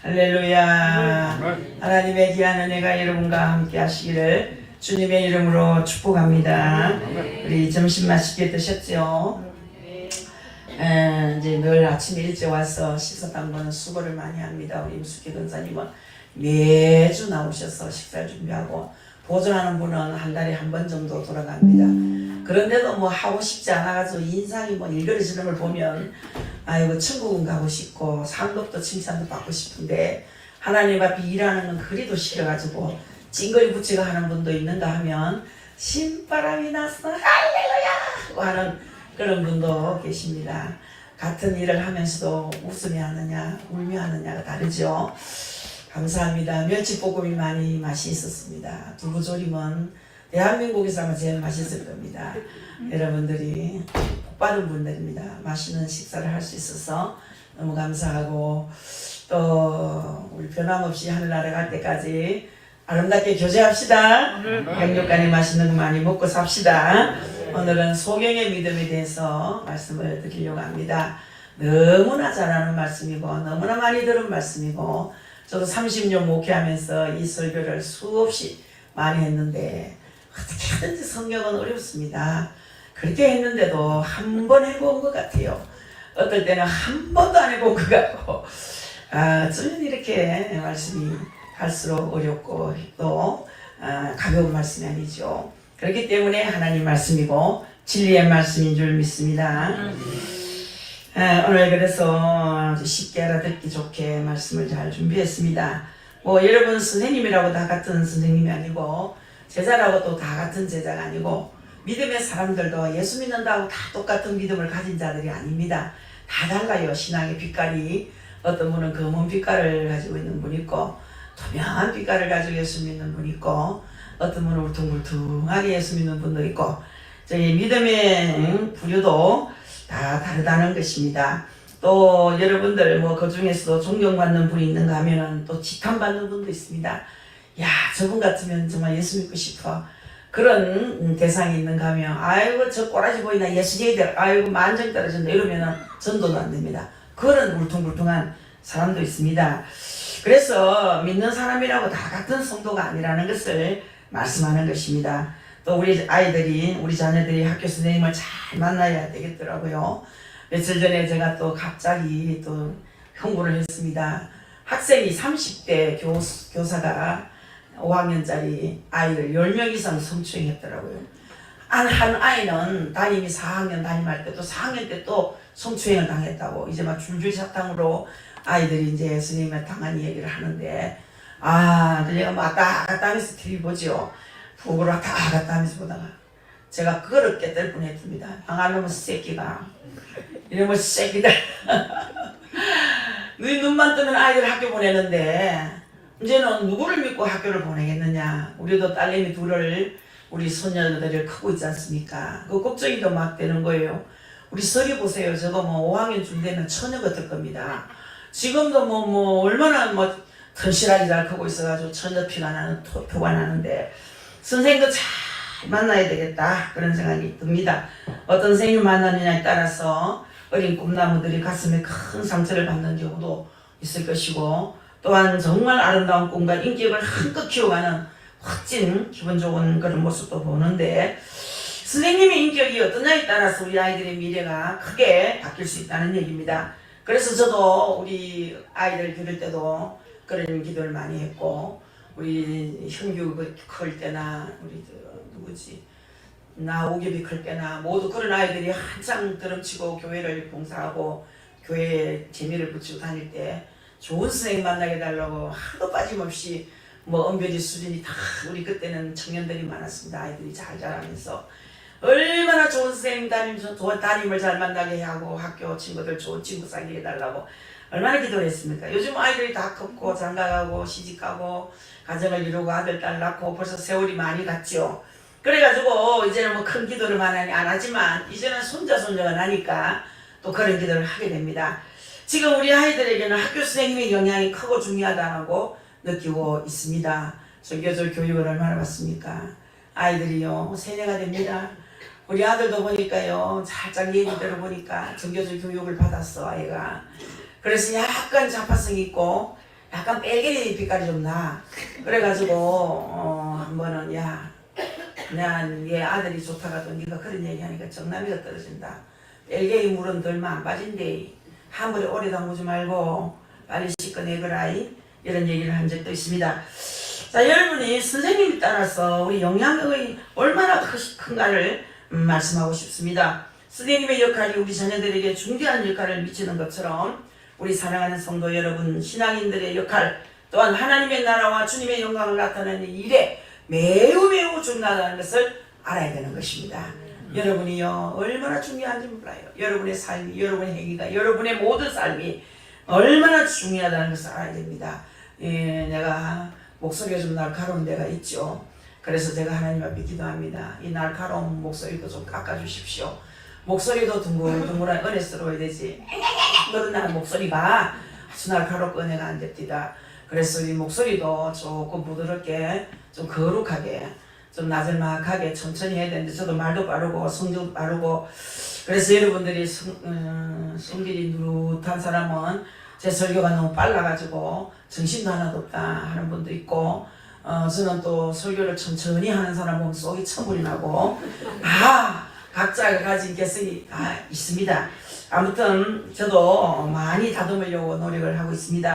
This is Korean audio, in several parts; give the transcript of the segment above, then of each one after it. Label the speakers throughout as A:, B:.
A: 할렐루야. 하나님의 귀한 은혜가 여러분과 함께 하시기를 주님의 이름으로 축복합니다. 우리 점심 맛있게 드셨죠? 이제 늘 아침 일찍 와서 식사 당번은 수고를 많이 합니다. 우리 임숙희 권사님은 매주 나오셔서 식사를 준비하고, 보존하는 분은 한 달에 한 번 정도 돌아갑니다. 그런데도 뭐 하고 싶지 않아가지고 인상이 뭐 일그러지는 걸 보면 아이고 천국은 가고 싶고 상급도 칭찬도 받고 싶은데, 하나님 앞에 일하는 건 그리도 싫어가지고 찡거리 붙이고 하는 분도 있는가 하면 신바람이 났어 할렐루야 하는 그런 분도 계십니다. 같은 일을 하면서도 웃으며 하느냐 울며 하느냐가 다르죠. 감사합니다. 멸치볶음이 많이 맛이 있었습니다. 두부조림은 대한민국에서 아마 제일 맛있을 겁니다. 여러분들이 복받은 분들입니다. 맛있는 식사를 할 수 있어서 너무 감사하고, 또 우리 변함없이 하늘나라 갈 때까지 아름답게 교제합시다. 양육간에 맛있는 거 많이 먹고 삽시다. 오늘은 소경의 믿음에 대해서 말씀을 드리려고 합니다. 너무나 잘 아는 말씀이고 너무나 많이 들은 말씀이고, 저도 30년 목회하면서 이 설교를 수없이 많이 했는데 어떻게 하든지 성경은 어렵습니다. 그렇게 했는데도 한 번 해본 것 같아요. 어떨 때는 한 번도 안 해본 것 같고, 저는 이렇게 말씀이 갈수록 어렵고 또 가벼운 말씀이 아니죠. 그렇기 때문에 하나님 말씀이고 진리의 말씀인 줄 믿습니다. 오늘 그래서 쉽게 알아듣기 좋게 말씀을 잘 준비했습니다. 뭐 여러분 선생님이라고 다 같은 선생님이 아니고, 제자라고 또 다 같은 제자가 아니고, 믿음의 사람들도 예수 믿는다고 다 똑같은 믿음을 가진 자들이 아닙니다. 다 달라요. 신앙의 빛깔이. 어떤 분은 검은 빛깔을 가지고 있는 분 있고, 투명한 빛깔을 가지고 예수 믿는 분 있고, 어떤 분은 울퉁불퉁하게 예수 믿는 분도 있고, 저희 믿음의 부류도 다 다르다는 것입니다. 또 여러분들 뭐 그 중에서도 존경받는 분이 있는가 하면은 또 지탄받는 분도 있습니다. 야, 저분 같으면 정말 예수 믿고 싶어. 그런 대상이 있는가 하면 아이고 저 꼬라지 보이나 예수제이들 아이고 만정 떨어진다 이러면은 전도도 안 됩니다. 그런 울퉁불퉁한 사람도 있습니다. 그래서 믿는 사람이라고 다 같은 성도가 아니라는 것을 말씀하는 것입니다. 또 우리 아이들이, 우리 자녀들이 학교 선생님을 잘 만나야 되겠더라고요. 며칠 전에 제가 또 갑자기 또 홍보를 했습니다. 학생이 30대 교사가 5학년짜리 아이를 10명 이상 성추행했더라고요. 한 아이는 담임이 4학년 담임할 때 또 4학년 때 또 성추행을 당했다고, 이제 막 줄줄 사탕으로 아이들이 이제 선생님한테 당한 얘기를 하는데, 내가 뭐 왔다 갔다 하면서 TV 보죠. 북으로 왔다 갔다 하면서 보다가 제가 그거를 깨달을 뻔했습니다. 양아놈의 새끼가, 이놈의 새끼들. 너희 눈만 뜨면 아이들 학교 보내는데 이제는 누구를 믿고 학교를 보내겠느냐. 우리도 딸내미 둘을, 우리 소녀들을 크고 있지 않습니까? 그 걱정이 더 막 되는 거예요. 우리 서리 보세요. 저거 뭐 5학년쯤 되면 처녀 같을 겁니다. 지금도 뭐 얼마나 뭐 튼실하게 잘 크고 있어가지고 처녀 피가 나는, 표가 나는데, 선생님도 잘 만나야 되겠다 그런 생각이 듭니다. 어떤 선생님 만나느냐에 따라서 어린 꿈나무들이 가슴에 큰 상처를 받는 경우도 있을 것이고, 또한 정말 아름다운 꿈과 인격을 한껏 키워가는 멋진 기분 좋은 그런 모습도 보는데, 선생님의 인격이 어떠냐에 따라서 우리 아이들의 미래가 크게 바뀔 수 있다는 얘기입니다. 그래서 저도 우리 아이들 기를 때도 그런 기도를 많이 했고, 우리 형규 클 때나 우리 오겹이 클 때나 모두 그런 아이들이 한창 드럼치고 교회를 봉사하고 교회에 재미를 붙이고 다닐 때 좋은 선생님 만나게 해달라고 하도 빠짐없이 뭐 은별이 수준이 다, 우리 그때는 청년들이 많았습니다. 아이들이 잘 자라면서 얼마나 좋은 선생님 담임을 잘 만나게 하고 학교 친구들 좋은 친구 사귀게 해달라고 얼마나 기도를 했습니까? 요즘 아이들이 다 컸고 장가가고 시집가고 가정을 이루고 아들 딸 낳고 벌써 세월이 많이 갔죠. 그래가지고 이제는 뭐 큰 기도를 많이 안 하지만 이제는 손자가 나니까 또 그런 기도를 하게 됩니다. 지금 우리 아이들에게는 학교 선생님의 영향이 크고 중요하다고 느끼고 있습니다. 전교조 교육을 얼마나 받습니까? 아이들이요 세뇌가 됩니다. 우리 아들도 보니까요 살짝 얘기 들어보니까 전교조 교육을 받았어 아이가. 그래서 약간 자파성 있고 약간 빨개 빛깔이 좀 나. 그래가지고 한 번은 야, 얘 아들이 좋다가도 네가 그런 얘기하니까 정남이가 떨어진다. 빨개의 물은 덜만 안 빠진대. 한 번에 오래 담그지 말고 빨리 씻어내거라. 이런 얘기를 한 적도 있습니다. 자, 여러분이 선생님에 따라서 우리 영향력이 얼마나 큰가를 말씀하고 싶습니다. 선생님의 역할이 우리 자녀들에게 중대한 역할을 미치는 것처럼 우리 사랑하는 성도 여러분, 신앙인들의 역할 또한 하나님의 나라와 주님의 영광을 나타내는 일에 매우 중요하다는 것을 알아야 되는 것입니다. 여러분이요 얼마나 중요한지 몰라요. 여러분의 삶이, 여러분의 행위가, 여러분의 모든 삶이 얼마나 중요하다는 것을 알아야 됩니다. 내가 목소리가 좀 날카로운 데가 있죠. 그래서 제가 하나님 앞에 기도합니다. 이 날카로운 목소리도 좀 깎아주십시오. 목소리도 둥글둥글한 은혜스러워야 되지. 그런 목소리가 아주 날카롭고 은혜가 안 됩니다. 그래서 이 목소리도 조금 부드럽게, 좀 거룩하게, 좀 나절막하게 천천히 해야 되는데 저도 말도 빠르고 성질도 빠르고 그래서 여러분들이 성질이 누릇한 사람은 제 설교가 너무 빨라가지고 정신도 하나도 없다 하는 분도 있고 저는 또 설교를 천천히 하는 사람 보면 속이 천불이 나고 각자가 가진 개성이 다 있습니다. 아무튼 저도 많이 다듬으려고 노력을 하고 있습니다.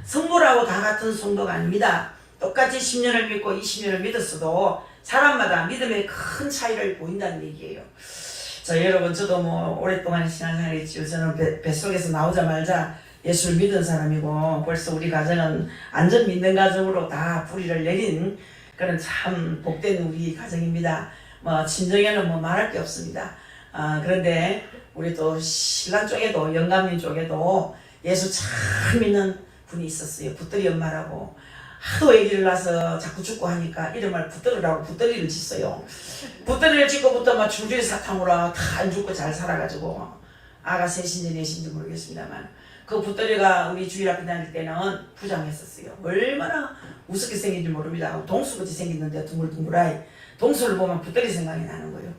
A: 성부라고 다 같은 성도가 아닙니다. 똑같이 10년을 믿고 20년을 믿었어도 사람마다 믿음의 큰 차이를 보인다는 얘기예요. 자, 여러분 저도 뭐 오랫동안 신앙생활 했지요. 저는 뱃속에서 나오자마자 예수를 믿은 사람이고 벌써 우리 가정은 완전 믿는 가정으로 다 뿌리를 내린 그런 참 복된 우리 가정입니다. 뭐 친정에는 뭐 말할 게 없습니다. 그런데 우리 또 신랑 쪽에도 영감님 쪽에도 예수 참 믿는 분이 있었어요. 붙들이 엄마라고. 하도 애기를 낳아서 자꾸 죽고 하니까 이름을 붙들으라고 붙들이를 짓어요. 붙들이를 짓고부터 막 줄줄이 사탕으로 다 안 죽고 잘 살아가지고 아가 셋인지 넷인지 모르겠습니다만 그 붙들이가 우리 주일 학교 다닐 때는 부장했었어요. 얼마나 우습게 생긴지 모릅니다. 동수같이 생겼는데 둥글둥글하이 동수를 보면 붙들이 생각이 나는 거예요.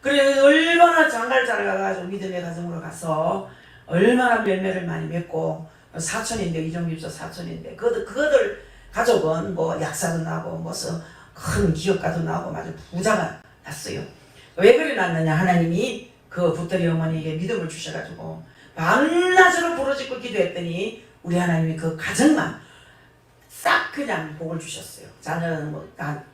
A: 그래 얼마나 장가를 잘 가가지고 믿음의 가정으로 가서 얼마나 열매를 많이 맺고 사촌인데 이종깁서 사촌인데 그들 가족은 뭐 약사도 나고 무슨 큰 기업가도 나고 아주 부자가 났어요. 왜 그래 났느냐? 하나님이 그 붙들이 어머니에게 믿음을 주셔가지고 밤낮으로 부르짖고 기도했더니 우리 하나님이 그 가정만 싹 그냥 복을 주셨어요. 자녀는 뭐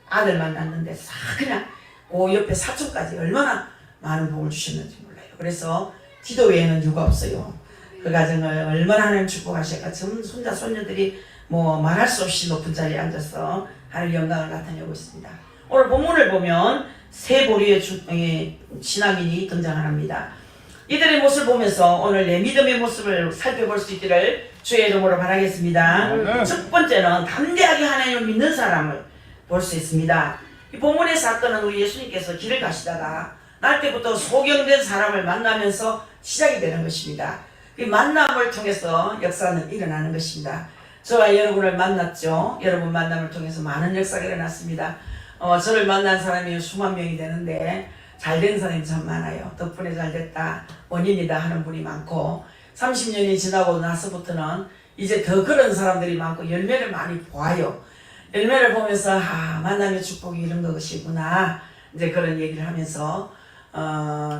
A: 아들만 낳는데 싹 그냥 그 옆에 사촌까지 얼마나 많은 복을 주셨는지 몰라요. 그래서 기도 외에는 유가 없어요. 그 가정을 얼마나 하나님 축복하실까. 전 손자 손녀들이 뭐 말할 수 없이 높은 자리에 앉아서 하나님의 영광을 나타내고 있습니다. 오늘 본문을 보면 세 보류의 신앙인이 등장합니다. 이들의 모습을 보면서 오늘 내 믿음의 모습을 살펴볼 수 있기를 주의 이름으로 바라겠습니다. 첫 번째는 담대하게 하나님을 믿는 사람을 볼 수 있습니다. 이 본문의 사건은 우리 예수님께서 길을 가시다가 날 때부터 소경된 사람을 만나면서 시작이 되는 것입니다. 이 만남을 통해서 역사는 일어나는 것입니다. 저와 여러분을 만났죠. 여러분 만남을 통해서 많은 역사가 일어났습니다. 저를 만난 사람이 수만 명이 되는데 잘된 사람이 참 많아요. 덕분에 잘됐다, 원인이다 하는 분이 많고 30년이 지나고 나서부터는 이제 더 그런 사람들이 많고 열매를 많이 보아요. 열매를 보면서 만남의 축복이 이런 것이구나 이제 그런 얘기를 하면서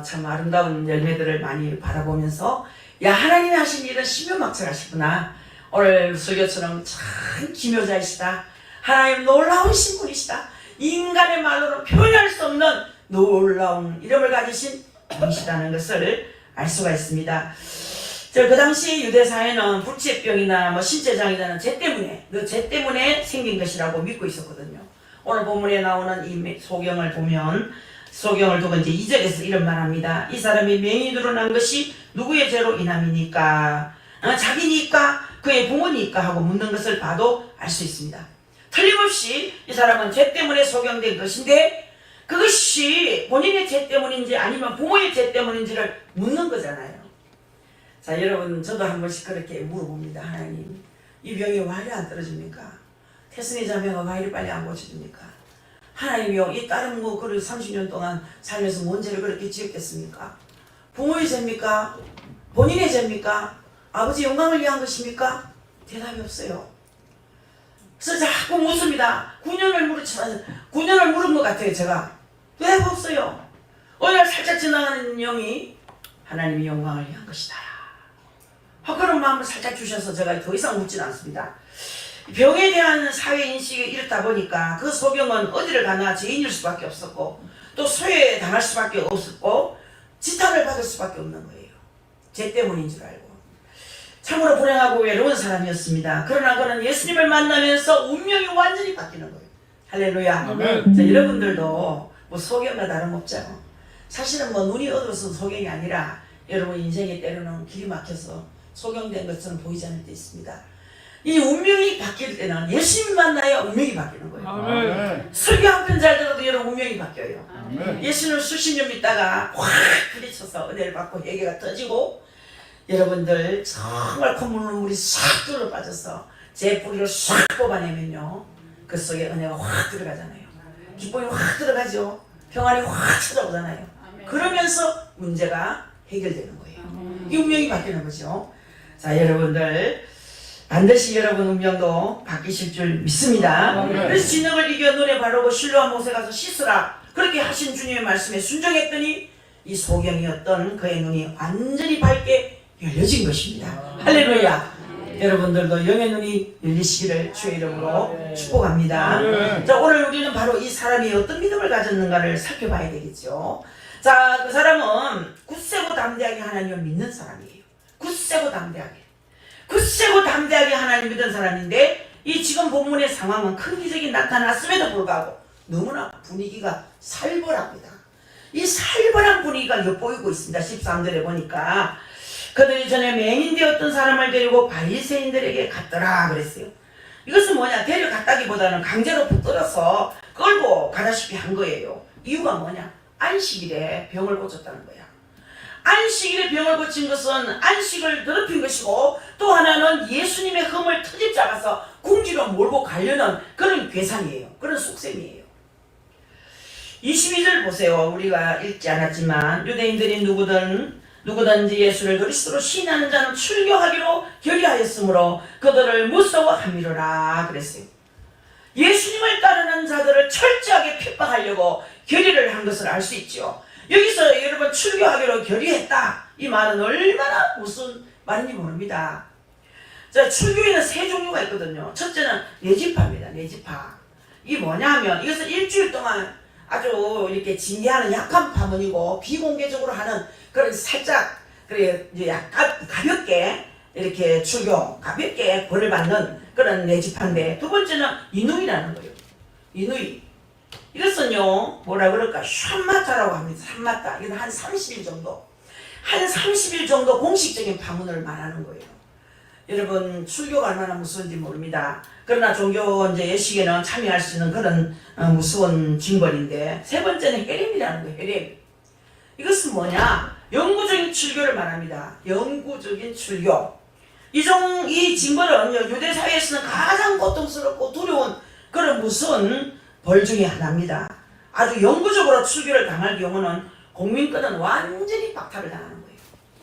A: 참 아름다운 열매들을 많이 바라보면서 야 하나님이 하신 일은 신묘막측하시구나. 오늘 설교처럼 참 기묘자이시다. 하나님 놀라운 신분이시다. 인간의 말로는 표현할 수 없는 놀라운 이름을 가지신 분이시라는 것을 알 수가 있습니다. 그 당시 유대사회는 불치병이나 뭐 신체장애자는 죄 때문에 생긴 것이라고 믿고 있었거든요. 오늘 본문에 나오는 이 소경을 보면 소경을 두고 이제 2절에서 이런 말합니다. 이 사람이 맹인으로 난 것이 누구의 죄로 인함이니까? 자기니까? 그의 부모니까? 하고 묻는 것을 봐도 알 수 있습니다. 틀림없이 이 사람은 죄 때문에 소경된 것인데 그것이 본인의 죄 때문인지 아니면 부모의 죄 때문인지를 묻는 거잖아요. 자, 여러분 저도 한 번씩 그렇게 물어봅니다. 하나님, 이 병이 왜 이리 안 떨어집니까? 태순이 자매가 왜 이리 빨리 안 고쳐집니까? 하나님이요, 이 딸은 뭐 그걸 30년 동안 살면서 뭔 죄를 그렇게 지었겠습니까? 부모의 죄입니까? 본인의 죄입니까? 아버지 영광을 위한 것입니까? 대답이 없어요. 그래서 자꾸 묻습니다. 9년을 물었지만 9년을 물은 것 같아요. 제가 왜 없어요? 어느 날 살짝 지나가는 영이 하나님이 영광을 위한 것이다. 그런 마음을 살짝 주셔서 제가 더 이상 묻진 않습니다. 병에 대한 사회인식이 이렇다 보니까 그 소경은 어디를 가나 죄인일 수밖에 없었고 또 소외당할 수밖에 없었고 지탄을 받을 수밖에 없는 거예요. 죄 때문인 줄 알고. 참으로 불행하고 외로운 사람이었습니다. 그러나 그는 예수님을 만나면서 운명이 완전히 바뀌는 거예요. 할렐루야.
B: 아멘.
A: 자, 여러분들도 뭐 소경과 다름없죠. 사실은 뭐 눈이 어두워서 소경이 아니라 여러분 인생의 때로는 길이 막혀서 소경된 것처럼 보이지 않을 때 있습니다. 이 운명이 바뀔 때는 예수님 만나야 운명이 바뀌는 거예요.
B: 아멘.
A: 설교 한 편 잘 들어도 여러분 운명이 바뀌어요.
B: 아멘.
A: 예수는 수십 년 믿다가 확 부딪혀서 은혜를 받고 회개가 터지고 여러분들 정말 콧물 눈물이 싹 뚫어 빠져서 제 뿌리를 싹 뽑아내면요 그 속에 은혜가 확 들어가잖아요. 기쁨이 확 들어가죠. 평안이 확 찾아오잖아요. 그러면서 문제가 해결되는 거예요. 이 운명이 바뀌는 거죠. 자, 여러분들 반드시 여러분 운명도 바뀌실 줄 믿습니다. 그래서 진흙을 이겨 눈에 바르고 실로암 못에 가서 씻으라 그렇게 하신 주님의 말씀에 순종했더니 이 소경이었던 그의 눈이 완전히 밝게 열려진 것입니다. 할렐루야. 여러분들도 영의 눈이 열리시기를 주의 이름으로 축복합니다. 자, 오늘 우리는 바로 이 사람이 어떤 믿음을 가졌는가를 살펴봐야 되겠죠. 자, 그 사람은 굳세고 담대하게 하나님을 믿는 사람이에요. 굳세고 담대하게. 굳세고 담대하게 하나님 믿은 사람인데 이 지금 본문의 상황은 큰 기적이 나타났음에도 불구하고 너무나 분위기가 살벌합니다. 이 살벌한 분위기가 엿보이고 있습니다. 13절에 보니까 그들이 전에 맹인되었던 사람을 데리고 바리새인들에게 갔더라 그랬어요. 이것은 뭐냐? 데려갔다기보다는 강제로 붙들어서 끌고 가다시피 한 거예요. 이유가 뭐냐? 안식일에 병을 고쳤다는 거야. 안식일에 병을 고친 것은 안식을 더럽힌 것이고 또 하나는 예수님의 흠을 트집 잡아서 궁지로 몰고 가려는 그런 괴상이에요. 그런 속셈이에요. 22절 보세요. 우리가 읽지 않았지만 유대인들이 누구든지 예수를 그리스도로 시인하는 자는 출교하기로 결의하였으므로 그들을 무서워함이로라 그랬어요. 예수님을 따르는 자들을 철저하게 핍박하려고 결의를 한 것을 알 수 있죠. 여기서 여러분 출교하기로 결의했다. 이 말은 얼마나 무슨 말인지 모릅니다. 자, 출교에는 세 종류가 있거든요. 첫째는 내지파입니다. 내지파. 이게 뭐냐 하면 이것은 일주일 동안 아주 이렇게 징계하는 약한 파문이고 비공개적으로 하는 그런 살짝 그래 이제 약간 가볍게 이렇게 출교 가볍게 벌을 받는 그런 내지파인데 두 번째는 인후이라는 거예요. 인후이. 이것은요 뭐라 그럴까 샴마타라고 합니다. 샴마타. 이건 한 30일 정도 한 30일 정도 공식적인 파문을 말하는 거예요. 여러분 출교가 얼마나 무서운지 모릅니다. 그러나 종교 이제 예식에는 참여할 수 있는 그런 무서운 징벌인데 세 번째는 해렘이라는 거예요. 해렘. 이것은 뭐냐? 영구적인 출교를 말합니다. 영구적인 출교. 이 징벌은 유대 사회에서는 가장 고통스럽고 두려운 그런 무서운 벌 중에 하나입니다. 아주 영구적으로 출교를 당할 경우는 공민권은 완전히 박탈을 당하는 거예요.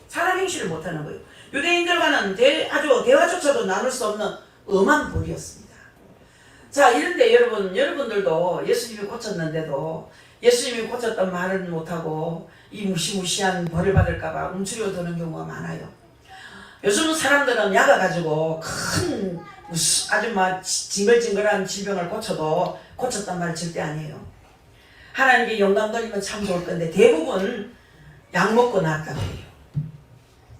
A: 사람 행실을 못하는 거예요. 유대인들과는 아주 대화조차도 나눌 수 없는 엄한 벌이었습니다. 자, 이런데 여러분들도 예수님이 고쳤는데도 예수님이 고쳤던 말은 못하고 이 무시무시한 벌을 받을까봐 움츠려 드는 경우가 많아요. 요즘 사람들은 약을 가지고 큰 아주 막 징글징글한 질병을 고쳐도 고쳤단 말 절대 아니에요. 하나님께 영광 돌리면 참 좋을 건데 대부분 약 먹고 나았다고 해요.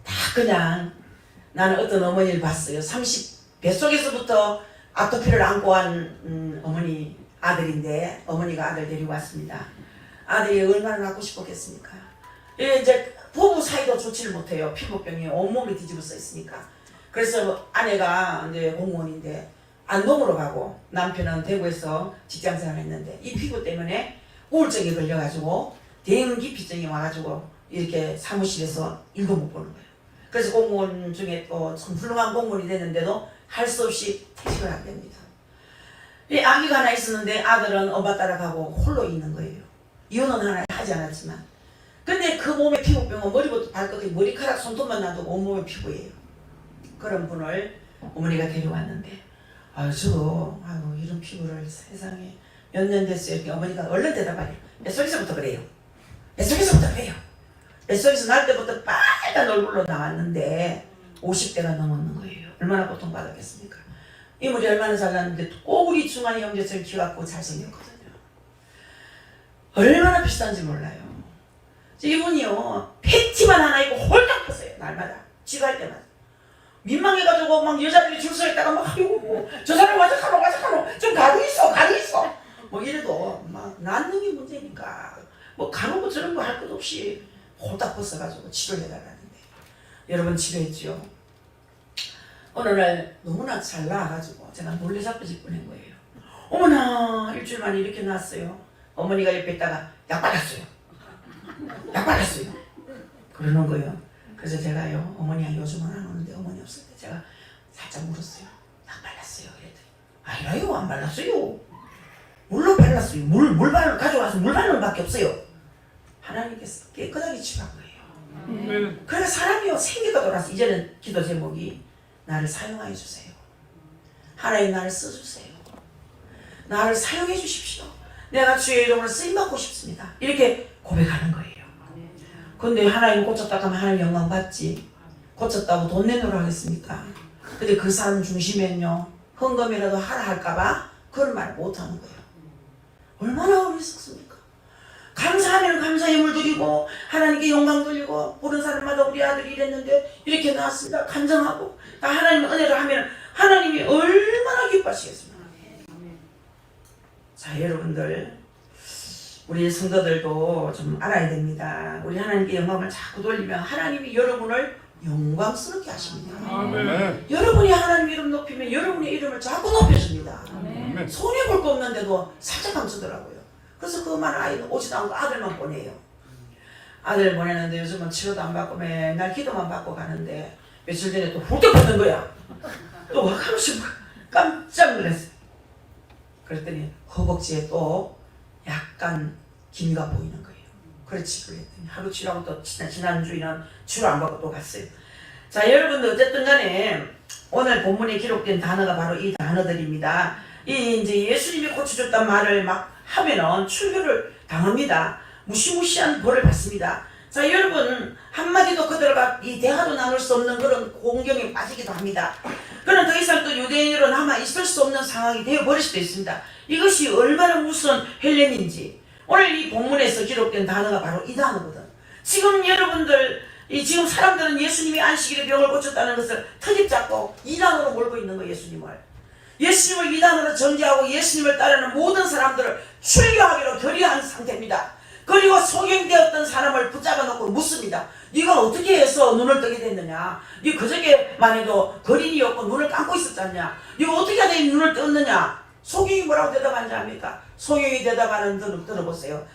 A: 다 그냥 나는 어떤 어머니를 봤어요. 뱃속에서부터 아토피를 안고 한 어머니 아들인데 어머니가 아들 데리고 왔습니다. 아들이 얼마나 낳고 싶었겠습니까? 이제 부부 사이도 좋지를 못해요. 피부병이 온몸이 뒤집어져 있으니까. 그래서 아내가 이제 공무원인데 안동으로 가고 남편은 대구에서 직장생활을 했는데 이 피부 때문에 우울증이 걸려가지고 대응기피증이 와가지고 이렇게 사무실에서 일도 못 보는 거예요. 그래서 공무원 중에 또 참 훌륭한 공무원이 됐는데도 할 수 없이 퇴직을 하게 됩니다. 이 아기가 하나 있었는데 아들은 엄마 따라가고 홀로 있는 거예요. 이혼은 하나 하지 않았지만. 근데 그 몸의 피부병은 머리부터 발끝에 머리카락 손톱만 놔도 온몸의 피부예요. 그런 분을 어머니가 데려왔는데 아유 이런 피부를 세상에 몇 년 됐어요. 이렇게 어머니가 얼른 대답하래요. 뱃속에서부터 그래요. 뱃속에서부터 그래요. 뱃속에서 날 때부터 빨간 얼굴로 나왔는데 50대가 넘었는 거예요. 얼마나 고통받았겠습니까? 이물이 얼마나 잘났는데 꼭 우리 중환이 형제처럼 키갖고 잘생겼거든요. 얼마나 비싼지 몰라요. 이분이요 팬티만 하나 입고 홀딱 폈어요. 날마다 지갈 때마다 민망해가지고 막 여자들이 줄 서 있다가 막 아이고 저 사람 와작하노 좀 가루 있어 뭐 이래도 막 난능이 문제니까 뭐 가누고 저런 거 할 것 없이 홀딱 벗어가지고 치료를 해달라는데 여러분 치료했죠. 어느 날 너무나 잘 나와가지고 제가 놀래 잡혀질 뻔한 거예요. 어머나 일주일 만에 이렇게 나왔어요. 어머니가 옆에 있다가 약 발랐어요. 그러는 거예요. 그래서 제가요 어머니가 요즘은 안 오는데 어머니 없을 때 제가 살짝 물었어요. 약 발랐어요. 그랬더니 아니라요 안 발랐어요. 물로 발랐어요. 물 가져와서 물 바르는 밖에 없어요. 하나님께서 깨끗하게 치유한 거예요. 그래서 사람이요 생기가 돌아서 이제는 기도 제목이 나를 사용하여 주세요. 하나님 나를 써주세요. 나를 사용해 주십시오. 내가 주의 이름으로 쓰임받고 싶습니다. 이렇게 고백하는 거예요. 근데 하나님 고쳤다고 하면 하나님 영광 받지. 고쳤다고 돈 내놓으라 하겠습니까? 근데 그 사람 중심에는요 헌금이라도 하라 할까봐 그런 말 못하는 거예요. 얼마나 어리석습니까? 감사하면 감사의 힘을 드리고 하나님께 영광 돌리고 보는 사람마다 우리 아들이 이랬는데 이렇게 나왔습니다. 간증하고 다 하나님의 은혜를 하면 하나님이 얼마나 기뻐하시겠습니까? 자 여러분들 우리 성도들도 좀 알아야 됩니다. 우리 하나님께 영광을 자꾸 돌리면 하나님이 여러분을 영광스럽게 하십니다. 아멘. 여러분이 하나님 이름 높이면 여러분의 이름을 자꾸 높여줍니다. 아멘. 손해 볼 거 없는데도 살짝 감추더라고요. 그래서 그만 아이는 오지도 않고 아들만 보내요. 아들 보내는데 요즘은 치료도 안 받고 맨날 기도만 받고 가는데 며칠 전에 또 훌쩍 받는 거야. 또 와가면서 깜짝 놀랐어요. 그랬더니 허벅지에 또 약간 기미가 보이는 거예요. 그렇지 그랬더니 하루 치료하고 또 지난주에는 치료 안 받고 또 갔어요. 자 여러분들 어쨌든 간에 오늘 본문에 기록된 단어가 바로 이 단어들입니다. 이 이제 예수님이 고쳐줬단 말을 막 하면은 출교를 당합니다. 무시무시한 벌을 받습니다. 자 여러분 한마디도 그들과 이 대화도 나눌 수 없는 그런 공경에 빠지기도 합니다. 그는 더 이상 또 유대인으로 남아 있을 수 없는 상황이 되어버릴 수도 있습니다. 이것이 얼마나 무서운 헬렘인지 오늘 이 본문에서 기록된 단어가 바로 이 단어거든. 지금 여러분들 지금 사람들은 예수님이 안식일에 병을 고쳤다는 것을 터집 잡고 이단으로 몰고 있는 거예요. 예수님을 이단으로 정죄하고 예수님을 따르는 모든 사람들을 출교하기로 결의한 상태입니다. 그리고 소경되었던 사람을 붙잡아 놓고 묻습니다. 네가 어떻게 해서 눈을 뜨게 됐느냐? 네 그저께만 해도 거린이었고 눈을 감고 있었잖냐? 네가 어떻게 하다 눈을 떴느냐? 소경이 뭐라고 대답하는지 압니까? 소경이 대답하는 들어보세요.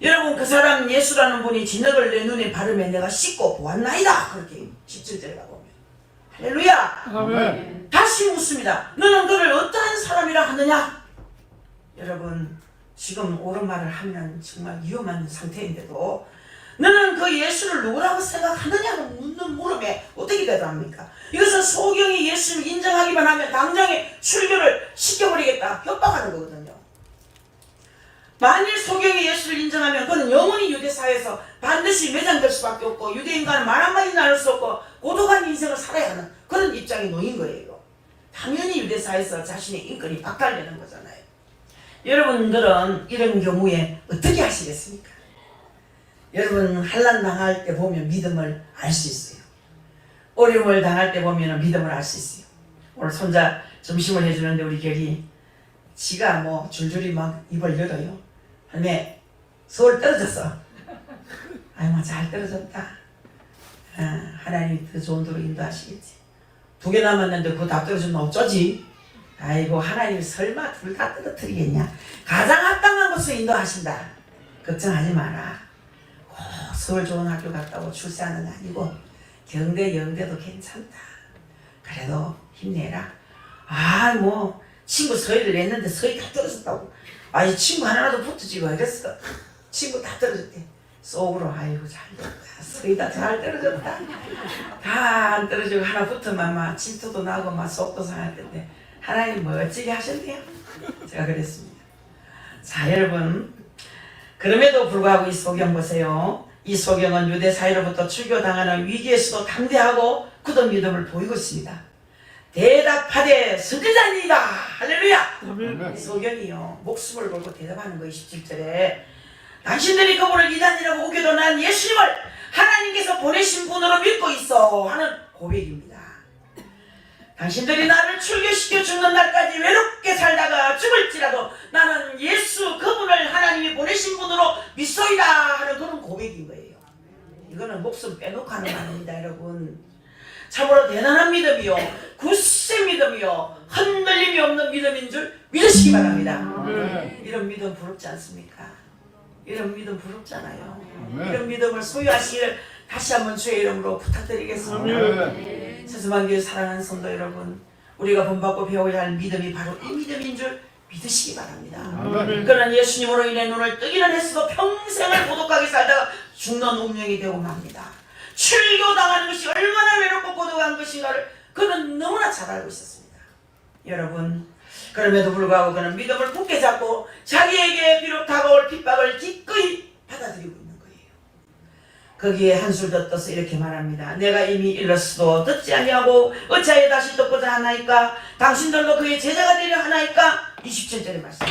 A: 여러분 그 사람 예수라는 분이 진흙을 내 눈에 바르며 내가 씻고 보았나이다. 그렇게 17절에 가보면 할렐루야. 아멘. 다시 묻습니다. 너는 그를 어떠한 사람이라 하느냐? 여러분 지금 옳은 말을 하면 정말 위험한 상태인데도 너는 그 예수를 누구라고 생각하느냐고 묻는 물음에 어떻게 대답합니까? 이것은 소경이 예수를 인정하기만 하면 당장에 출교를 시켜버리겠다 협박하는 거거든요. 만일 소경이 예수를 인정하면 그는 영원히 유대사회에서 반드시 매장될 수밖에 없고 유대인과는 말 한마디 나눌 수 없고 고독한 인생을 살아야 하는 그런 입장에 놓인 거예요. 당연히 유대사회에서 자신의 인권이 박탈되는 거잖아요. 여러분들은 이런 경우에 어떻게 하시겠습니까? 여러분 환난 당할 때 보면 믿음을 알 수 있어요. 어려움을 당할 때 보면 믿음을 알 수 있어요. 오늘 손자 점심을 해주는데 우리 결이 지가 뭐 줄줄이 막 입을 열어요. 할매 서울 떨어졌어. 아이고 잘 떨어졌다. 하나님이 더 좋은 데로 인도하시겠지. 2개 남았는데 그거 다 떨어지면 어쩌지? 아이고 하나님이 설마 둘 다 떨어뜨리겠냐. 가장 합당한 곳으로 인도하신다. 걱정하지 마라. 서울 좋은 학교 갔다고 출세하는 게 아니고 경대 영대도 괜찮다. 그래도 힘내라. 뭐 친구 서희를 냈는데 서희 다 떨어졌다고. 이 친구 하나라도 붙었지 왜 그랬어. 친구 다 떨어졌대. 속으로 아이고 잘됐다. 서희 다 잘 떨어졌다. 다 안 떨어지고 하나 붙으면 막 질투도 나고 막 속도 상할 텐데 하나님 멋지게 하셨네요. 제가 그랬습니다. 자, 여러분, 그럼에도 불구하고 이 소경 보세요. 이 소경은 유대 사회로부터 출교당하는 위기에서도 담대하고 굳은 믿음을 보이고 있습니다. 대답하되 선지자입니다. 할렐루야. 소경이요, 목숨을 걸고 대답하는 거예요. 17절에 당신들이 그분을 이단이라고 우겨도 난 예수님을 하나님께서 보내신 분으로 믿고 있어 하는 고백입니다. 당신들이 나를 출교시켜 죽는 날까지 외롭게 살다가 죽을지라도 나는 예수 그분을 하나님이 보내신 분으로 믿소이다 하는 그런 고백인 거예요. 이거는 목숨 빼놓고 하는 말입니다. 여러분, 참으로 대단한 믿음이요, 굳세 믿음이요, 흔들림이 없는 믿음인 줄 믿으시기 바랍니다. 이런 믿음 부럽지 않습니까? 이런 믿음 부럽잖아요. 이런 믿음을 소유하시기를 다시 한번 주의 이름으로 부탁드리겠습니다. 세수만교회 사랑하는 성도 여러분, 우리가 본받고 배워야 할 믿음이 바로 이 믿음인 줄 믿으시기 바랍니다. 그러나 예수님으로 인해 눈을 뜨기는 했어도 평생을 고독하게 살다가 죽는 운명이 되고 맙니다. 출교당하는 것이 얼마나 외롭고 고독한 것인가를 그는 너무나 잘 알고 있었습니다. 여러분, 그럼에도 불구하고 그는 믿음을 굳게 잡고 자기에게 비록 다가올 핍박을 기꺼이 받아들이고 있는 거예요. 거기에 한술 더 떠서 이렇게 말합니다. 내가 이미 일렀어도 듣지 아니하고 어찌하여 다시 듣고자 하나이까? 당신들도 그의 제자가 되려 하나이까? 27절의 말씀.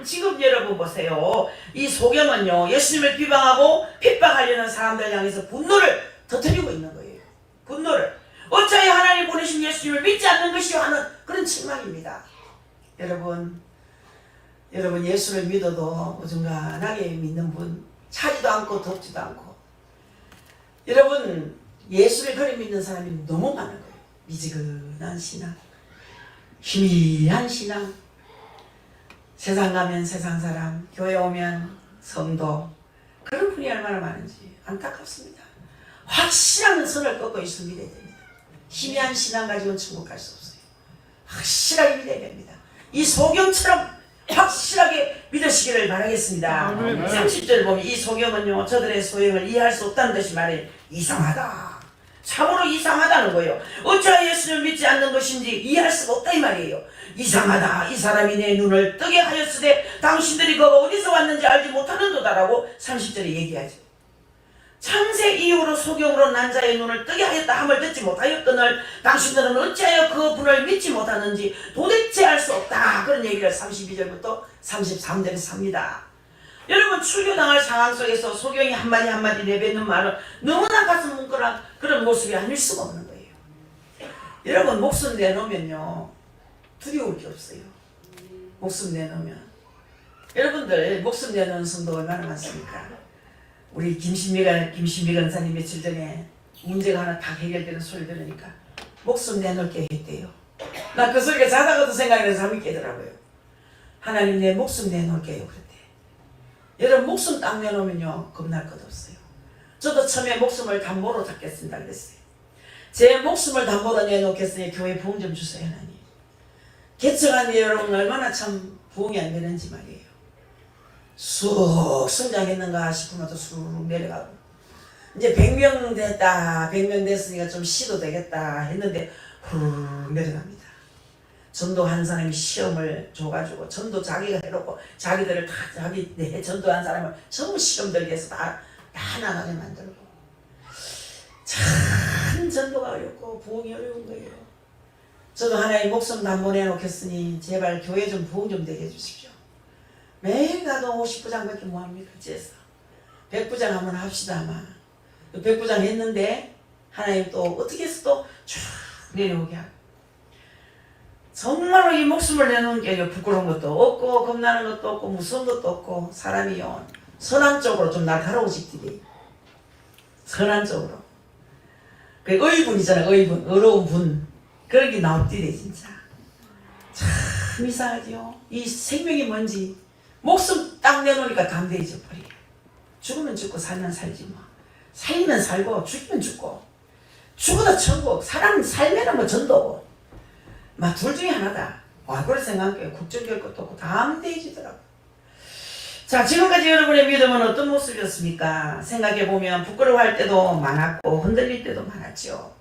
A: 지금 여러분 보세요. 이 소경은요, 예수님을 비방하고 핍박하려는 사람들 향해서 분노를 터뜨리고 있는 거예요. 분노를. 어찌하여 하나님 보내신 예수님을 믿지 않는 것이요 하는 그런 책망입니다. 여러분 예수를 믿어도 어중간하게 믿는 분, 차지도 않고 덥지도 않고, 여러분 예수를 그리 믿는 사람이 너무 많은 거예요. 미지근한 신앙, 희미한 신앙, 세상 가면 세상 사람, 교회 오면 성도, 그런 분이 얼마나 많은지 안타깝습니다. 확실한 선을 꺾고 있으면 믿어야 됩니다. 희미한 신앙 가지고는 천국 갈 수 없어요. 확실하게 믿어야 됩니다. 이 소경처럼 확실하게 믿으시기를 바라겠습니다. 30절 보면 이 소경은요, 저들의 소행을 이해할 수 없다는 듯이 말해 이상하다. 참으로 이상하다는 거예요. 어찌하여 예수를 믿지 않는 것인지 이해할 수가 없다 이 말이에요. 이상하다. 이 사람이 내 눈을 뜨게 하였으되 당신들이 그가 어디서 왔는지 알지 못하는도다라고 30절에 얘기하죠. 창세 이후로 소경으로 난 자의 눈을 뜨게 하였다 함을 듣지 못하였거늘 당신들은 어찌하여 그 분을 믿지 못하는지 도대체 알 수 없다. 그런 얘기를 32절부터 33절에서 합니다. 여러분, 출교당할 상황 속에서 소경이 한마디 한마디 내뱉는 말은 너무나 가슴 뭉클한 그런 모습이 아닐 수가 없는 거예요. 여러분, 목숨 내놓으면요, 두려울 게 없어요. 목숨 내놓으면. 여러분들 목숨 내놓은 성도 얼마나 많습니까? 우리 김신미가 권사님 며칠 전에 문제가 하나 딱 해결되는 소리 들으니까 목숨 내놓을게 했대요. 나 그 소리가 자다가도 생각이 나서 잠이 깨더라고요. 하나님 내 목숨 내놓을게요 그랬대. 여러분 목숨 딱 내놓으면요 겁날 것 없어요. 저도 처음에 목숨을 담보로 잡겠습니다 그랬어요. 제 목숨을 담보로 내놓겠으니 교회 부흥 좀 주세요 하나님. 개척한 여러분 얼마나 참 부흥이 안 되는지 말이에요. 쑥 성장했는가 싶으면 또 쑥 내려가고, 이제 100명 됐다, 100명 됐으니까 좀 쉬도 되겠다 했는데 후루룩 내려갑니다. 전도한 사람이 시험을 줘가지고 전도 자기가 해놓고 자기들을 다 자기 전도한 사람을 전부 시험 들게 해서 다 나가게 만들고, 참 전도가 어렵고 부흥이 어려운 거예요. 저도 하나의 목숨 담보 내놓겠으니 제발 교회 좀 부흥 좀 되게 해주십시오. 매일 가도 50부장밖에 못합니다. 어째서 100부장 한번 합시다. 아마 100부장 했는데 하나님 또 어떻게 해서 또 쭉 내려오게 하고, 정말로 이 목숨을 내놓은 게 부끄러운 것도 없고 겁나는 것도 없고 무서운 것도 없고, 사람이요 선한 쪽으로 좀 날카로운 식들이 선한 쪽으로, 그 의분이잖아. 의분, 어려운 분, 그런 게 나옵디래. 진짜 참 이상하죠. 이 생명이 뭔지 목숨 딱 내놓으니까 담대해져 버려. 죽으면 죽고 살면 살지 뭐. 살면 살고 죽으면 죽고, 죽어도 천국, 살면은 뭐 전도고, 막 둘 중에 하나다. 와, 그걸 생각해요. 국정교육 것도 없고 담대해지더라고. 자, 지금까지 여러분의 믿음은 어떤 모습이었습니까? 생각해보면 부끄러워할 때도 많았고 흔들릴 때도 많았죠.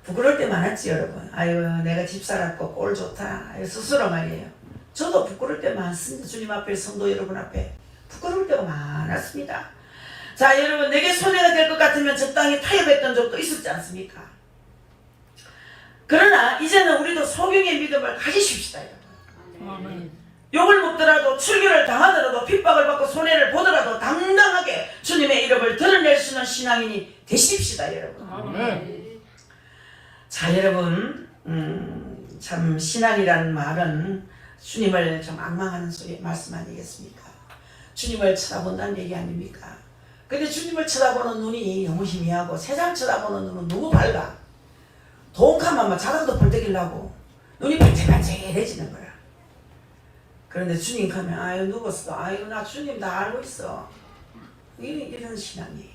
A: 부끄러울 때 많았지 여러분. 아유 내가 집 살았고 꼴 좋다. 아유, 스스로 말이에요. 저도 부끄러울 때 많습니다. 주님 앞에 성도 여러분 앞에 부끄러울 때가 많았습니다. 자 여러분 내게 손해가 될 것 같으면 적당히 타협했던 적도 있었지 않습니까? 그러나 이제는 우리도 소경의 믿음을 가지십시다 여러분. 욕을 먹더라도 출교를 당하더라도 핍박을 받고 손해를 보더라도 당당하게 주님의 이름을 드러낼 수 있는 신앙인이 되십시다 여러분. 자 여러분 참 신앙이라는 말은 주님을 좀 앙망하는 소리 말씀 아니겠습니까? 주님을 쳐다본다는 얘기 아닙니까? 근데 주님을 쳐다보는 눈이 너무 희미하고 세상 쳐다보는 눈은 너무 밝아. 동카만 자강도 벌떡이려고 눈이 반짝반짝해지는 거야. 그런데 주님 가면 아유 누웠어. 아유 나 주님 다 알고 있어. 이런 신앙이에요.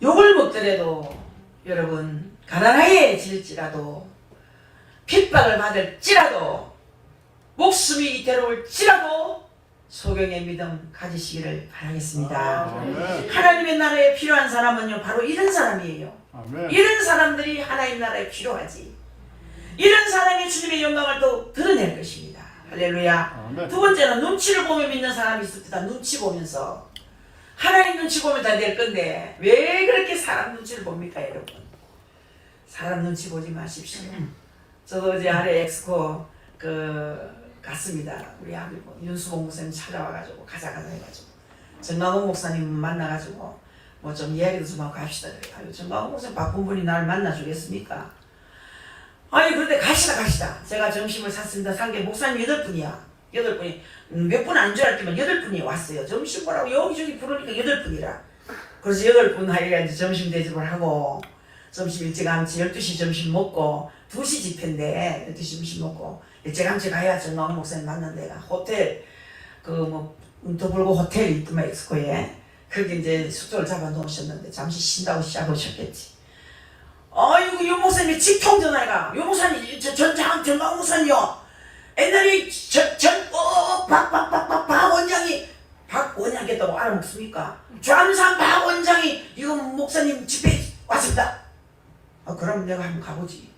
A: 욕을 먹더라도 여러분 가난해질지라도 핍박을 받을지라도 목숨이 이태로울지라도 소경의 믿음 가지시기를 바라겠습니다. 하나님의 나라에 필요한 사람은요 바로 이런 사람이에요. 이런 사람들이 하나님 나라에 필요하지. 이런 사람이 주님의 영광을 또 드러낼 것입니다. 할렐루야. 두 번째는 눈치를 보며 믿는 사람이 있습니다. 눈치 보면서 하나님 눈치 보면 다 될 건데 왜 그렇게 사람 눈치를 봅니까 여러분? 사람 눈치 보지 마십시오. 저도 어제 아래 엑스코 갔습니다. 우리 아들 윤수봉 목사님 찾아와가지고 가자 해가지고 정강훈 목사님 만나가지고 뭐 좀 이야기도 좀 하고 갑시다. 아유 정강훈 목사님 바쁜 분이 날 만나주겠습니까? 아니 그런데 갑시다. 제가 점심을 샀습니다. 산 게 목사님 8분이야. 8분이 몇 분 안 줄 알지만 8분이 왔어요. 점심 뭐라고 여기저기 부르니까 8분이라. 그래서 8분 하니까 이제 점심 대접을 하고 점심 일찌감치 12시 점심 먹고 2시 집회인데 12시 점심 먹고 일찌감치 가야 정강훈 목사님 만난 데가 호텔 운터불고 호텔이 있더만 엑스코에 그렇게 이제 숙소를 잡아 놓으셨는데 잠시 쉰다고 시작하셨겠지. 아이고 요 목사님이 직통 전화가 요 목사님 정강훈 목사님요 옛날에 박 원장이 박 원장겠다고 알아먹습니까? 좌암산 박 원장이 이거 목사님 집회 왔습니다. 아 그럼 내가 한번 가보지.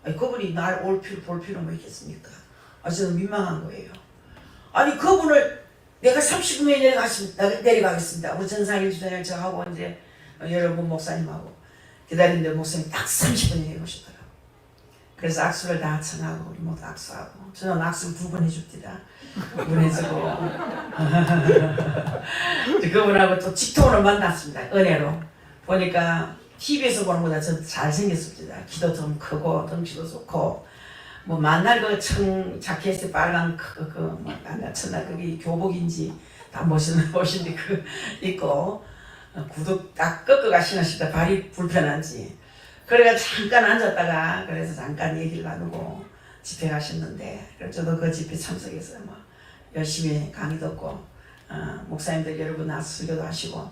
A: 아니 그분이 날 볼 필요 뭐 있겠습니까? 아 저는 민망한 거예요. 아니 그분을 내가 30분에 내려가겠습니다. 우리 전상일 주장을 저하고 이제 여러분 목사님하고 기다리는데 목사님 딱 30분에 내려오시더라고. 그래서 악수를 다 청하고 우리 모두 악수하고 저는 악수 2번 해줍니다. 2번 해주고 그분하고 또 직통으로 만났습니다. 은혜로 보니까 TV에서 보는 것보다 저 잘생겼습니다. 키도 좀 크고 덩치도 좋고 뭐 만날 그 청 자켓에 빨간 뭐 만날 첫날 그게 교복인지 다 보신데 그 입고 구두 딱 꺾어가 신으시다 발이 불편한지 그래가지고 잠깐 앉았다가 그래서 잠깐 얘기를 나누고 집회 가셨는데 그래서 저도 그 집회 참석해서 뭐 열심히 강의 듣고 목사님들 여러분 나서 설교도 하시고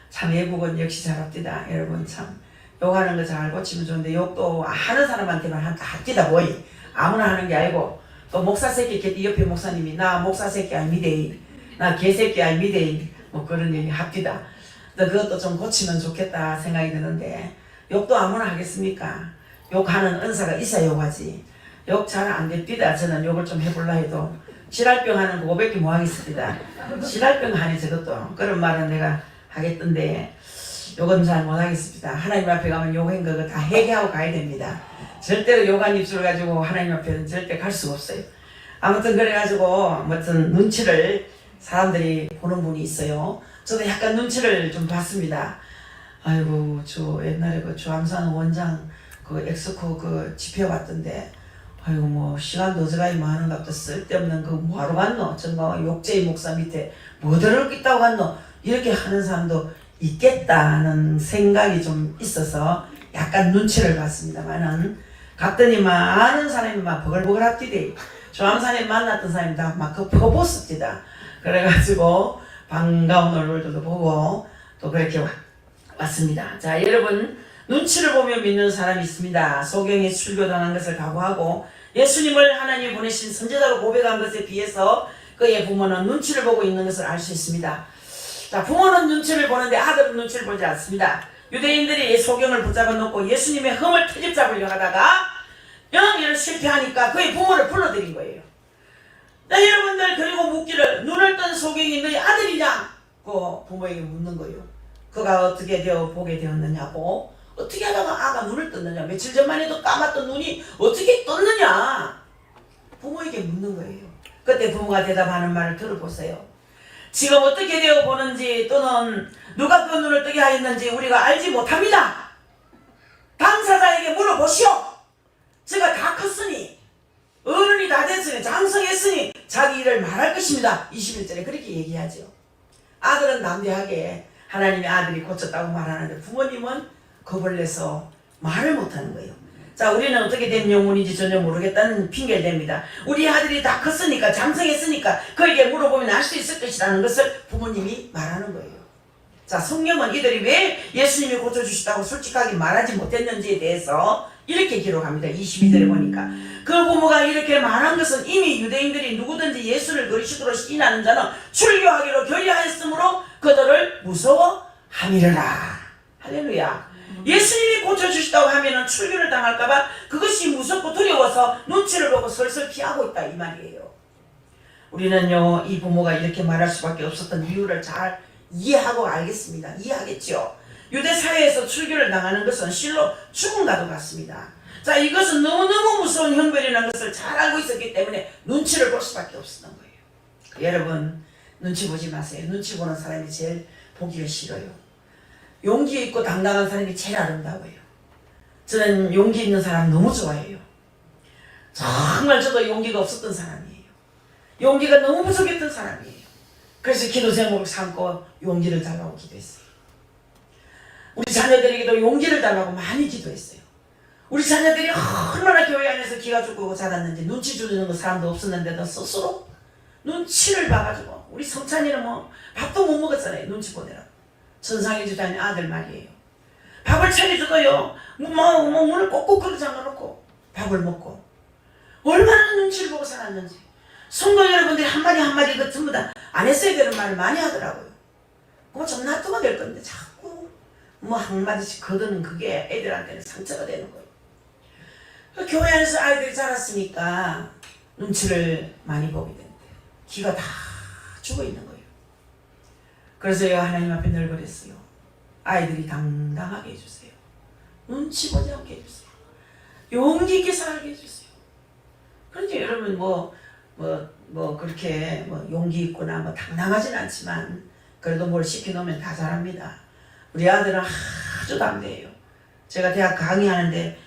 A: 참 외국은 역시 잘합디다. 여러분 참 욕하는 거 잘 고치면 좋은데 욕도 하는 사람한테만 합디다 뭐이 아무나 하는 게 아니고 또 목사 새끼 걔 옆에 목사님이 나 목사 새끼 아니미데 나 개새끼 아니미데 뭐 그런 얘기 합디다. 그것도 좀 고치면 좋겠다 생각이 드는데 욕도 아무나 하겠습니까? 욕하는 은사가 있어야 욕하지. 욕 잘 안 됩니다. 저는 욕을 좀 해볼라 해도 지랄병 하는 거 500개 뭐 하겠습니다. 지랄병 하네 저것도. 그런 말은 내가 하겠던데 욕은 잘 못하겠습니다. 하나님 앞에 가면 욕한 거 다 회개하고 가야 됩니다. 절대로 욕한 입술을 가지고 하나님 앞에는 절대 갈 수가 없어요. 아무튼 그래가지고 무슨 눈치를 사람들이 보는 분이 있어요. 저도 약간 눈치를 좀 봤습니다. 아이고 저 옛날에 그 조암산 원장 그 엑스코 그 집회 왔던데 아이고 뭐 시간도 어지간히 많은가 보다 쓸데없는 그 뭐하러 갔노? 정말 욕제의 목사 밑에 뭐 들었겠다고 갔노? 이렇게 하는 사람도 있겠다는 생각이 좀 있어서 약간 눈치를 봤습니다만은 갔더니만 아는 사람이 막 버글버글 합디대. 조암산에 만났던 사람이 다 막 그 퍼붓습니다. 그래가지고 반가운 얼굴들도 보고 또 그렇게 왔습니다. 자 여러분 눈치를 보며 믿는 사람이 있습니다. 소경이 출교당한 것을 각오하고 예수님을 하나님 보내신 선지자로 고백한 것에 비해서 그의 부모는 눈치를 보고 있는 것을 알 수 있습니다. 자 부모는 눈치를 보는데 아들은 눈치를 보지 않습니다. 유대인들이 소경을 붙잡아 놓고 예수님의 흠을 트집 잡으려 하다가 이런 실패하니까 그의 부모를 불러들인 거예요. 나 여러분들 그리고 묻기를 눈을 뜬 소경이 너희 아들이냐고 부모에게 묻는 거예요. 그가 어떻게 되어 보게 되었느냐고. 어떻게 하다가 아가 눈을 떴느냐. 며칠 전만 해도 감았던 눈이 어떻게 떴느냐. 부모에게 묻는 거예요. 그때 부모가 대답하는 말을 들어보세요. 지금 어떻게 되어 보는지 또는 누가 그 눈을 뜨게 하였는지 우리가 알지 못합니다. 당사자에게 물어보시오. 제가 다 컸으니 어른이 다 됐으니 장성했으니 자기 일을 말할 것입니다. 21절에 그렇게 얘기하죠. 아들은 담대하게 하나님의 아들이 고쳤다고 말하는데 부모님은 겁을 내서 말을 못하는 거예요. 자, 우리는 어떻게 된 영혼인지 전혀 모르겠다는 핑계를 댑니다. 우리 아들이 다 컸으니까 장성했으니까 그에게 물어보면 알 수 있을 것이라는 것을 부모님이 말하는 거예요. 자, 성경은 이들이 왜 예수님이 고쳐주시다고 솔직하게 말하지 못했는지에 대해서 이렇게 기록합니다. 22절에 보니까 그 부모가 이렇게 말한 것은 이미 유대인들이 누구든지 예수를 그리스도로 시인하는 자는 출교하기로 결의하였으므로 그들을 무서워함이라. 할렐루야. 예수님이 고쳐주시다고 하면은 출교를 당할까봐 그것이 무섭고 두려워서 눈치를 보고 설설 피하고 있다 이 말이에요. 우리는요 이 부모가 이렇게 말할 수밖에 없었던 이유를 잘 이해하고 알겠습니다. 이해하겠죠. 유대 사회에서 출교를 당하는 것은 실로 죽음과도 같습니다. 자, 이것은 너무너무 무서운 형벌이라는 것을 잘 알고 있었기 때문에 눈치를 볼 수밖에 없었던 거예요. 여러분 눈치 보지 마세요. 눈치 보는 사람이 제일 보기가 싫어요. 용기 있고 당당한 사람이 제일 아름다워요. 저는 용기 있는 사람 너무 좋아해요. 정말 저도 용기가 없었던 사람이에요. 용기가 너무 부족했던 사람이에요. 그래서 기도 제목을 삼고 용기를 달라고 기도했어요. 우리 자녀들에게도 용기를 달라고 많이 기도했어요. 우리 자녀들이 얼마나 교회 안에서 기가 죽고 자랐는지 눈치 주는 사람도 없었는데도 스스로 눈치를 봐가지고 우리 성찬이는 뭐 밥도 못 먹었잖아요. 눈치 보느라고. 천상의 주자는 아들 말이에요. 밥을 차려줘도요 문을 꼭꼭 걸어 잠가놓고 밥을 먹고 얼마나 눈치를 보고 살았는지. 성도 여러분들이 한마디 한마디 그 전부 다 안 했어야 되는 말을 많이 하더라고요. 그거 좀 놔두면 될 건데 자꾸 뭐 한마디씩 거드는 그게 애들한테는 상처가 되는 거예요. 교회 안에서 아이들이 자랐으니까 눈치를 많이 보게 되는데 기가 다 죽어 있는 거예요. 그래서 제가 하나님 앞에 늘 그랬어요. 아이들이 당당하게 해주세요. 눈치 보지 않게 해주세요. 용기 있게 살게 해주세요. 그런데 여러분 그렇게 용기 있거나 당당하진 않지만 그래도 뭘 시켜놓으면 다 잘합니다. 우리 아들은 아주 담대해요. 제가 대학 강의하는데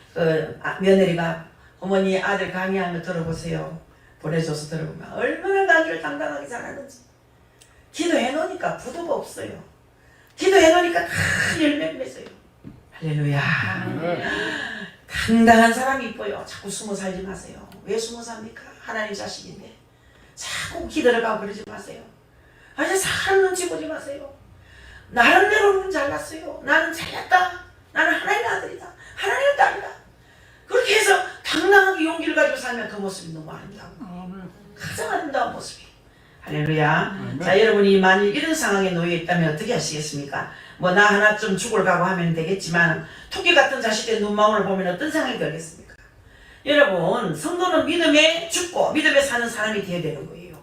A: 며느리가 어머니 아들 강의하는 거 들어보세요. 보내줘서 들어보면 얼마나 강의를 당당하게 잘하는지. 기도해 놓으니까 부도가 없어요. 기도해 놓으니까 다 열매를 맺어요. 할렐루야. 당당한 사람이 이뻐요. 자꾸 숨어 살지 마세요. 왜 숨어 삽니까? 하나님 자식인데. 자꾸 기도를 가고 그러지 마세요. 아니 사람 눈치 보지 마세요. 나름대로는 잘났어요. 나는 잘났다. 나는 하나님의 아들이다. 하나님의 딸이다. 그렇게 해서 당당하게 용기를 가지고 살면 그 모습이 너무 아름다워. 가장 아름다운 모습이. 할렐루야. 자, 여러분이 만일 이런 상황에 놓여 있다면 어떻게 하시겠습니까? 나 하나 좀 죽으러 가고 하면 되겠지만 토끼 같은 자식의 눈망울을 보면 어떤 생각이 들겠습니까? 여러분, 성도는 믿음에 죽고 믿음에 사는 사람이 되어야 되는 거예요.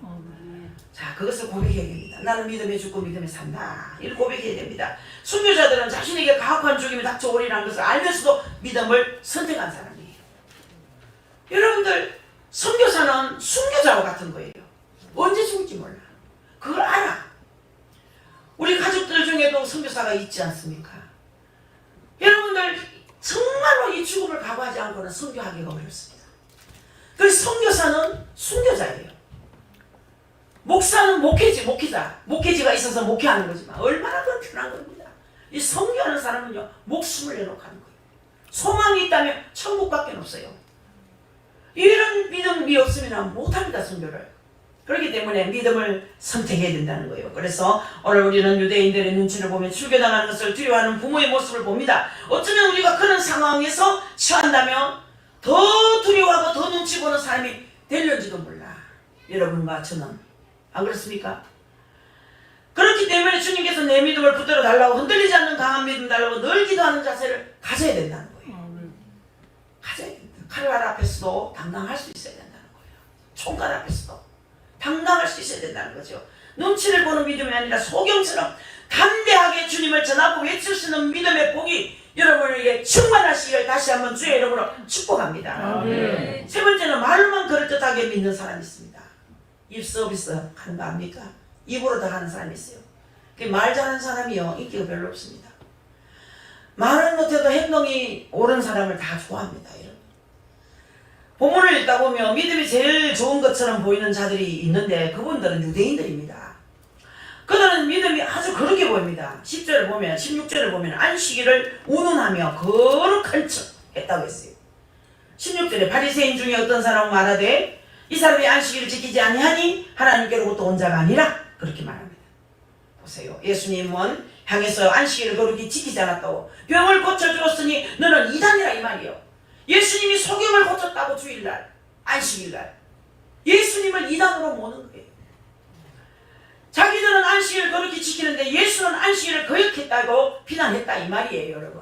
A: 자, 그것을 고백해야 됩니다. 나는 믿음에 죽고 믿음에 산다. 이를 고백해야 됩니다. 순교자들은 자신에게 가혹한 죽임이 닥쳐오리라는 것을 알면서도 믿음을 선택한 사람이에요. 여러분들, 선교사는 순교자와 같은 거예요. 언제 죽을지 몰라. 그걸 알아. 우리 가족들 중에도 선교사가 있지 않습니까? 여러분들 정말로 이 죽음을 각오하지 않고는 선교하기가 어렵습니다. 그래서 선교사는 순교자예요. 목사는 목회지가 있어서 목회하는 거지만 얼마나 편한 겁니다. 이 선교하는 사람은요 목숨을 내놓고 하는 거예요. 소망이 있다면 천국밖에 없어요. 이런 믿음이 없으면 못합니다. 선교를. 그렇기 때문에 믿음을 선택해야 된다는 거예요. 그래서 오늘 우리는 유대인들의 눈치를 보며 출교당하는 것을 두려워하는 부모의 모습을 봅니다. 어쩌면 우리가 그런 상황에서 처한다면 더 두려워하고 더 눈치 보는 사람이 될는지도 몰라. 여러분과 저는 안 그렇습니까? 그렇기 때문에 주님께서 내 믿음을 붙들어 달라고, 흔들리지 않는 강한 믿음 달라고 늘 기도하는 자세를 가져야 된다는 거예요. 가져야 된다. 칼날 앞에서도 당당할 수 있어야 된다는 거예요. 총갈 앞에서도 당당할 수 있어야 된다는 거죠. 눈치를 보는 믿음이 아니라 소경처럼 담대하게 주님을 전하고 외칠 수 있는 믿음의 복이 여러분에게 충만하시기를 다시 한번 주의 이름으로 축복합니다. 세 번째는 말로만 그럴듯하게 믿는 사람이 있습니다. 입 서비스 하는 거 압니까? 입으로 다 하는 사람이 있어요. 말 잘하는 사람이요, 인기가 별로 없습니다. 말은 못해도 행동이 옳은 사람을 다 좋아합니다. 여러분. 본문을 읽다 보면 믿음이 제일 좋은 것처럼 보이는 자들이 있는데 그분들은 유대인들입니다. 그들은 믿음이 아주 거룩해 보입니다. 10절을 보면, 16절을 보면 안식일을 운운하며 거룩한 척 했다고 했어요. 16절에 바리새인 중에 어떤 사람은 말하되 이 사람이 안식일을 지키지 아니하니 하나님께로부터 온 자가 아니라 그렇게 말합니다. 보세요. 예수님은 향해서 안식일을 거룩히 지키지 않았다고, 병을 고쳐주었으니 너는 이단이라 이 말이요. 예수님이 소경을 고쳤다고 주일날, 안식일날 예수님을 이단으로 모는 거예요. 자기들은 안식일을 거룩히 지키는데 예수는 안식일을 거역했다고 비난했다 이 말이에요. 여러분.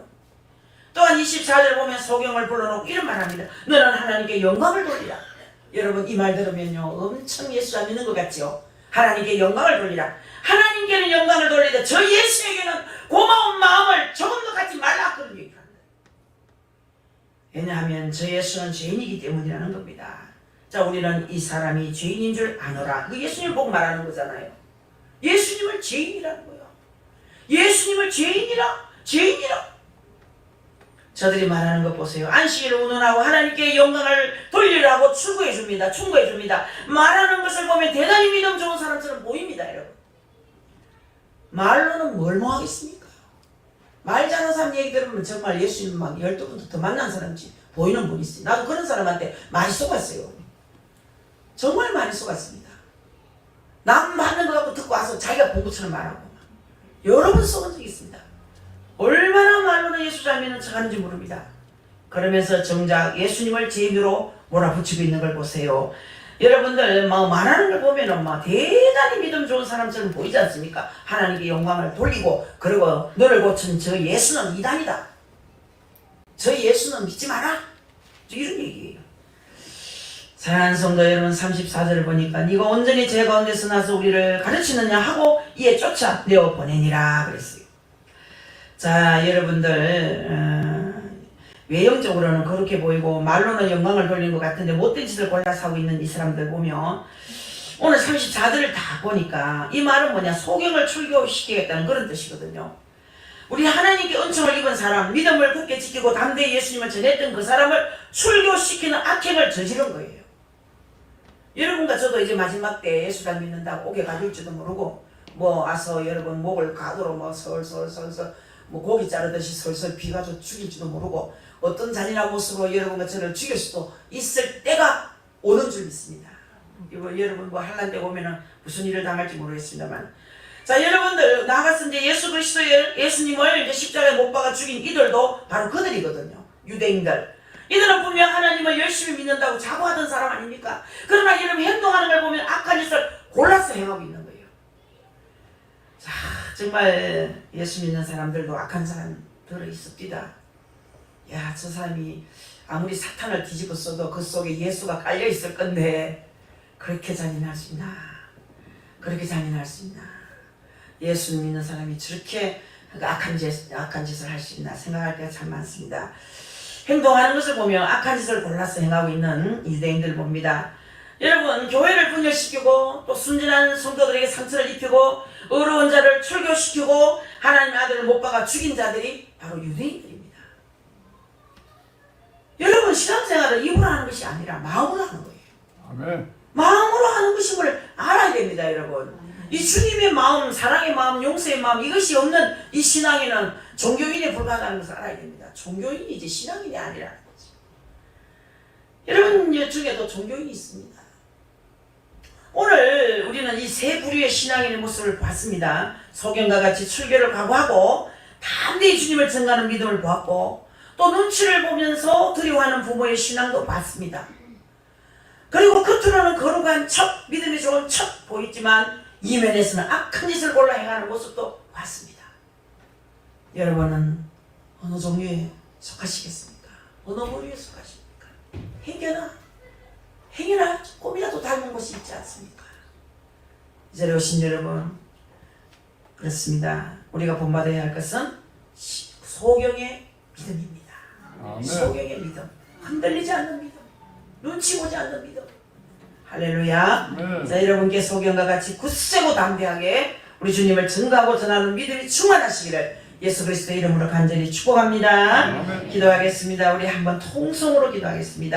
A: 또한 24절 보면 소경을 불러놓고 이런 말합니다. 너는 하나님께 영광을 돌리라. 여러분, 이 말 들으면요 엄청 예수 안 믿는 것 같죠? 하나님께 영광을 돌리라. 하나님께는 영광을 돌리되 저 예수에게는 고마운 마음을 조금도 갖지 말라, 그런 얘기를 합니다. 왜냐하면 저 예수는 죄인이기 때문이라는 겁니다. 자, 우리는 이 사람이 죄인인 줄 아노라. 그 예수님을 보고 말하는 거잖아요. 예수님을 죄인이라는 거예요. 예수님을 죄인이라. 저들이 말하는 것 보세요. 안식일을 운운하고 하나님께 영광을 돌리라고 충고해 줍니다. 말하는 것을 보면 대단히 믿음 좋은 사람처럼 보입니다. 여러분. 말로는 뭘 뭐하겠습니까? 말 잘하는 사람 얘기 들으면 정말 예수님 막 12분도 더 만난 사람인지 보이는 분이 있어요. 나도 그런 사람한테 많이 속았어요. 정말 많이 속았습니다. 남 받는 거 갖고 듣고 와서 자기가 본 것처럼 말하고 여러 번 속은 적이 있습니다. 얼마나 말로는 예수 잘 믿는 척 하는지 모릅니다. 그러면서 정작 예수님을 제비로 몰아붙이고 있는 걸 보세요. 여러분들 말하는 걸 보면은 대단히 믿음 좋은 사람처럼 보이지 않습니까? 하나님께 영광을 돌리고, 그리고 너를 고친 저 예수는 이단이다. 저 예수는 믿지 마라. 이런 얘기예요. 사랑하는 성도 여러분, 34절을 보니까 네가 온전히 죄 가운데서 나서 우리를 가르치느냐 하고 이에 쫓아 내어 보내니라 그랬어요. 자, 여러분들 외형적으로는 그렇게 보이고 말로는 영광을 돌리는 것 같은데 못된 짓을 골라서 하고 있는 이 사람들 보면 오늘 34절을 다 보니까 이 말은 뭐냐, 소경을 출교시키겠다는 그런 뜻이거든요. 우리 하나님께 은총을 입은 사람, 믿음을 굳게 지키고 담대히 예수님을 전했던 그 사람을 출교시키는 악행을 저지른 거예요. 여러분과 저도 이제 마지막 때 예수 잘 믿는다고 옥에 가둘지도 모르고 와서 여러분 목을 가도록 설설설설 고기 자르듯이 설설 비가져 죽일지도 모르고 어떤 잔인한 모습으로 여러분과 저를 죽일 수도 있을 때가 오는 줄 믿습니다. 여러분 한란 때 오면은 무슨 일을 당할지 모르겠습니다만, 자, 여러분들 나가서 이제 예수 그리스도 예수님을 이제 십자가에 못 박아 죽인 이들도 바로 그들이거든요. 유대인들. 이들은 분명 하나님을 열심히 믿는다고 자부하던 사람 아닙니까? 그러나 여러분 행동하는 걸 보면 악한 짓을 골라서 행하고 있는 거예요. 자, 정말 예수 믿는 사람들도 악한 사람 들어있습니다. 야, 저 사람이 아무리 사탄을 뒤집어 써도 그 속에 예수가 깔려 있을 건데 그렇게 잔인할 수 있나? 그렇게 잔인할 수 있나? 예수 믿는 사람이 저렇게 악한 짓을 할 수 있나 생각할 때가 참 많습니다. 행동하는 것을 보면 악한 짓을 골라서 행하고 있는 유대인들 봅니다. 여러분, 교회를 분열시키고 또 순진한 성도들에게 상처를 입히고 어려운 자를 출교시키고 하나님의 아들을 못 박아 죽인 자들이 바로 유대인들입니다. 여러분, 신앙생활은 입으로 하는 것이 아니라 마음으로 하는 거예요.
B: 아멘.
A: 마음으로 하는 것임을 알아야 됩니다. 여러분, 이 주님의 마음, 사랑의 마음, 용서의 마음, 이것이 없는 이 신앙에는 종교인에 불과하다는 것을 알아야 됩니다. 종교인이지 신앙인이 아니라는 거죠. 여러분 중에도 종교인이 있습니다. 오늘 우리는 이 세 부류의 신앙인의 모습을 봤습니다. 소경과 같이 출교를 각오하고 담대히 주님을 전가하는 믿음을 보았고, 또 눈치를 보면서 두려워하는 부모의 신앙도 봤습니다. 그리고 겉으로는 거룩한 척, 믿음이 좋은 척 보이지만 이면에서는 악한 짓을 골라 행하는 모습도 봤습니다. 여러분은 어느 종류에 속하시겠습니까? 어느 부류에 속하십니까? 행여나 조금이라도 닮은 것이 있지 않습니까? 이 자리에 오신 여러분, 그렇습니다. 우리가 본받아야 할 것은 소경의 믿음입니다.
B: 아멘.
A: 소경의 믿음, 흔들리지 않는 믿음, 눈치 보지 않는 믿음. 할렐루야.
B: 네.
A: 자, 여러분께 소경과 같이 굳세고 담대하게 우리 주님을 증거하고 전하는 믿음이 충만하시기를 예수 그리스도의 이름으로 간절히 축복합니다.
B: 아멘.
A: 기도하겠습니다. 우리 한번 통성으로 기도하겠습니다.